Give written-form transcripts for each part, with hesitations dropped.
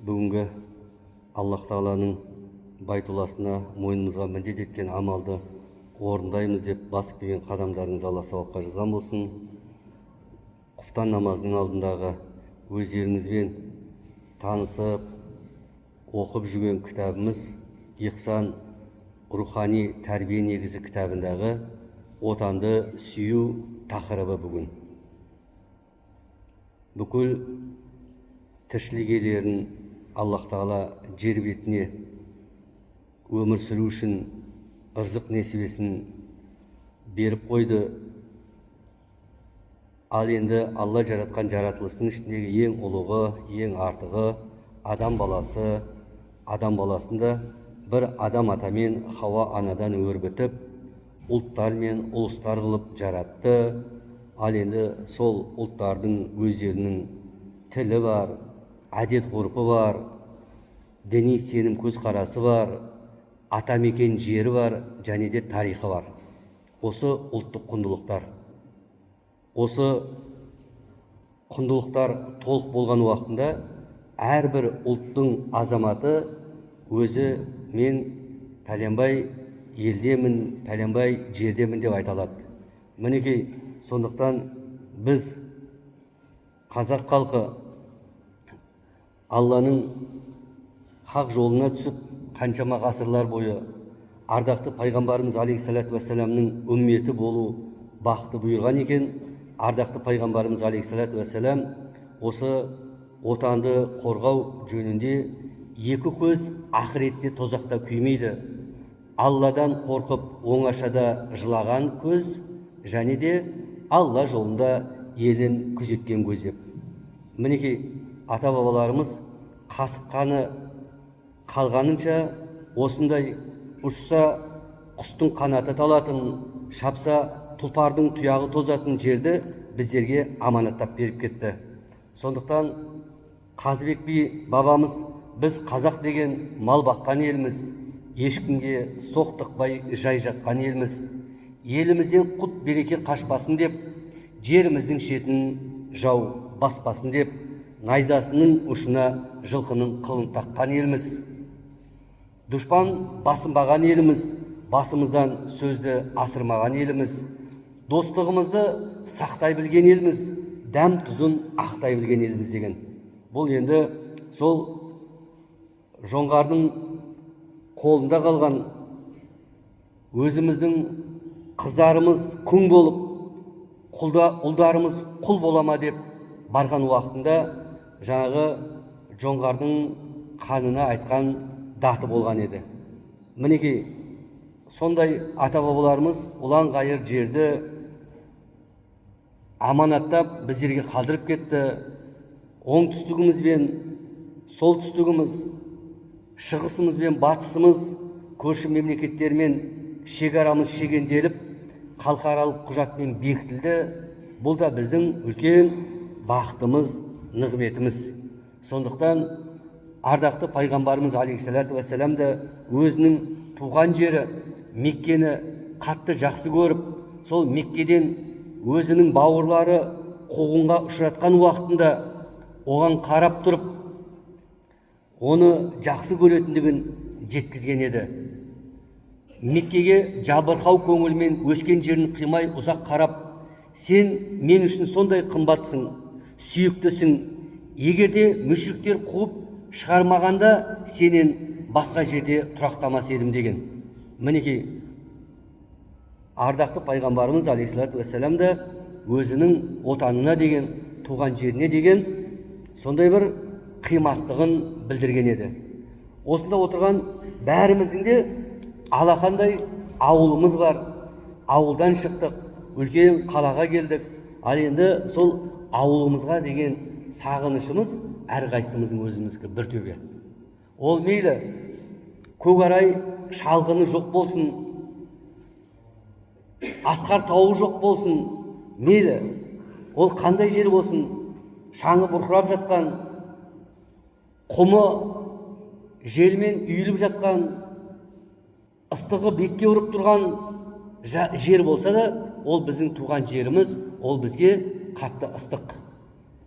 бүгінгі Аллах Тағаланың байтуласына мойнымызға міндет еткен амалды орындаймыз деп басып келген қадамдарыңыз Алла сауапқа жазған болсын. Құфтан намазының алдындағы өздеріңізбен танысып, оқып жүрген кітабымыз Ихсан рухани тәрбие негізі кітабындағы отанды сүю тақырыбы бүгін. Бүкіл тіршілік иелерін Аллах Тағала жер бетіне өмір сүру үшін ырзық несібесін беріп қойды. Ал енді Алла жаратқан жаратылыстың ішіндегі ең ұлығы, ең артығы адам баласы. Адам баласында бір адам атамен Хауа анадан өрбітіп, ұлттар мен ұлыстар қылып жаратты. Ал енді сол ұлттардың өздерінің тілі бар, әдет ғұрпы бар, діни сенім көзқарасы бар, атамекен жері бар, және де тарихы бар. Осы ұлттық құндылықтар. Осы құндылықтар толық болған уақытында әрбір ұлттың азаматы өзі мен пәленбай елдемін, пәленбай жердемін деп айта алады. Мінекей, сондықтан біз қазақ халқы Алланың хақ жолына түсіп, қаншама ғасырлар бойы ардақты пайғамбарымыз алейхиссалату вассаламның үмметі болу бақыты бұйырған екен. Ардақты пайғамбарымыз алейхиссалату вассалам осы отанды қорғау жөнінде екі көз ақыретте тозақта күймейді. Алладан қорқып оңашада жылаған көз, және де Алла жолында елін күзеткен көз деп. Мінекей, ата-бабаларымыз қасыққаны қалғанынша осындай ұшса құстың қанаты талатын, шапса тұлпардың тұяғы тозатын жерді біздерге аманаттап беріп кетті. Сондықтан Қазыбек би бабамыз біз қазақ деген мал баққан елміз, ешкімге соқтықпай жай жатқан елміз, елімізден құт береке қашпасын деп, жеріміздің шетін жау баспасын деп, найзасының ұшына жылқының қылын таққан елміз. Дұшпан басынбаған еліміз, басымыздан сөзді асырмаған еліміз, достығымызды сақтай білген еліміз, дәм тұзын ақтай білген еліміз деген. Бұл енді сол жоңғардың қолында қалған, өзіміздің қыздарымыз күң болып, ұлдарымыз құл болама деп барған уақытында жаңағы жоңғардың қанына айтқан даты болған еді. Мінекей, сондай ата-бабаларымыз ұлан ғайыр жерді аманаттап біздерге қалдырып кетті. Оңтүстігіміз бен солтүстігіміз, шығысымыз бен батысымыз, көрші мемлекеттермен шекарамыз шегенделіп, халықаралық құжатпен бекітілді. Бұл да біздің үлкен бақытымыз, нығметіміз. Сондықтан ардақты пайғамбарымыз алейхиссалату вассалам да өзінің туған жері Меккені қатты жақсы көріп, сол Меккеден өзінің бауырлары қуғынға ұшыратқан уақытында оған қарап тұрып, оны жақсы көретіндігін жеткізген еді. Меккеге жабырқау көңілмен өскен жерін қимай ұзақ қарап, сен мен үшін сондай қымбатсың, сүйіктісің, егерде мүшриктер қуып шығармағанда сенен басқа жерде тұрақтамас едім деген. Мінекей, ардақты пайғамбарымыз алейхиссалату вассалам да өзінің отанына деген, туған жеріне деген сондай бір қимастығын білдірген еді. Осында отырған бәріміздің де алақандай ауылымыз бар. Ауылдан шықтық, үлкен қалаға келдік. Ал енді сол ауылымызға деген сағынышымыз әрқайсымыздың өзімізге бір төбе. Ол мейлі көкарай шалғыны жоқ болсын, асқар тауы жоқ болсын, мейлі ол қандай жер болсын, шаңы бұрқырап жатқан, құмы желмен үйіліп жатқан, ыстығы бетке ұрып тұрған жер болса да, ол біздің туған жеріміз, ол бізге қатты ыстық.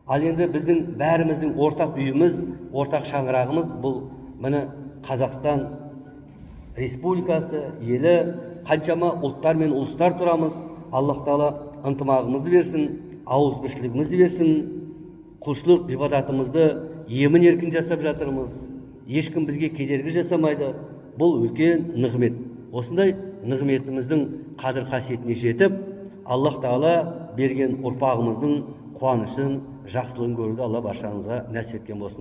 Ал енді біздің бәріміздің ортақ үйіміз, ортақ шаңырағымыз бұл міне Қазақстан Республикасы, елі, қаншама ұлттар мен ұлыстар тұрамыз. Аллах Тағала ынтымағымызды берсін, ауызбіршілігімізді берсін. Құлшылық ғибадатымызды емін еркін жасап жатырмыз. Ешкім бізге кедергі жасамайды. Бұл үлкен нығмет. Осындай нығметіміздің қадір қасиетіне жетіп, Аллах Тағала берген ұрпағымыздың қуанышын, жақсылығын көруді Алла баршаңызға нәсіп еткен болсын.